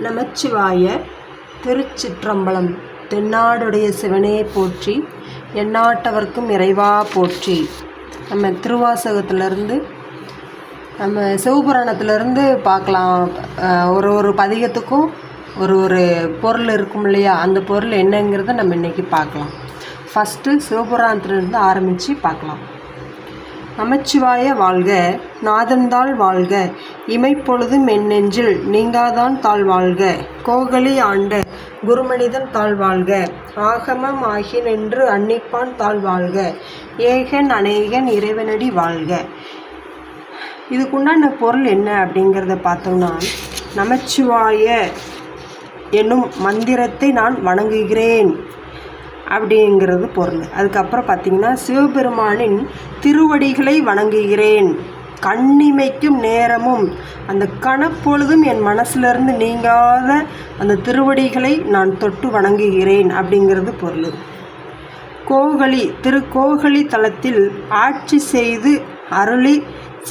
நமச்சிவாய. திருச்சிற்றம்பலம். தென்னாடுடைய சிவனே போற்றி, எந்நாட்டவர்க்கும் இறைவா போற்றி. நம்ம திருவாசகத்திலேருந்து நம்ம சிவபுராணத்திலேருந்து பார்க்கலாம். ஒரு பதிகத்துக்கும் ஒரு பொருள் இருக்கும் இல்லையா, அந்த பொருள் என்னங்கிறத நம்ம இன்றைக்கி பார்க்கலாம். ஃபஸ்ட்டு சிவபுராணத்திலேருந்து ஆரம்பித்து பார்க்கலாம். நமச்சிவாய வாழ்க, நாதன்தாள் வாழ்க, இமைப்பொழுதும் என் நெஞ்சில் நீங்காதான் தாழ் வாழ்க, கோகலி ஆண்ட குருமனிதன் தாழ் வாழ்க, ஆகமம் ஆகி நின்று அன்னிப்பான் தாழ் வாழ்க, ஏகன் அநேகன் இறைவனடி வாழ்க. இதுக்குண்டான பொருள் என்ன அப்படிங்கிறத பார்த்தோம்னா, நமச்சிவாய என்னும் மந்திரத்தை நான் வணங்குகிறேன் அப்படிங்கிறது பொருள். அதுக்கப்புறம் பார்த்திங்கன்னா, சிவபெருமானின் திருவடிகளை வணங்குகிறேன், கண்ணிமைக்கும் நேரமும் அந்த கணப்பொழுதும் என் மனசிலிருந்து நீங்காத அந்த திருவடிகளை நான் தொட்டு வணங்குகிறேன் அப்படிங்கிறது பொருள். கோகலி, திருக்கோகலி தலத்தில் ஆட்சி செய்து அருளி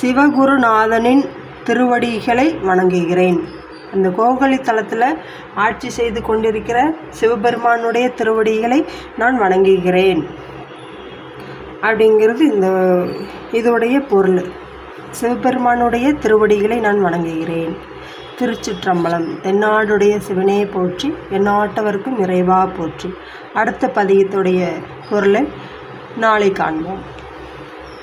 சிவகுருநாதனின் திருவடிகளை வணங்குகிறேன். அந்த கோகலி தலத்தில் ஆட்சி செய்து கொண்டிருக்கிற சிவபெருமானுடைய திருவடிகளை நான் வணங்குகிறேன் அப்படிங்கிறது இதோடைய பொருள். சிவபெருமானுடைய திருவடிகளை நான் வணங்குகிறேன். திருச்சிற்றம்பலம். தென்னாடுடைய சிவனே போற்றி, எந்நாட்டவர்க்கும் இறைவா போற்றி. அடுத்த பதிகத்துடைய பொருளை நாளை காண்போம்.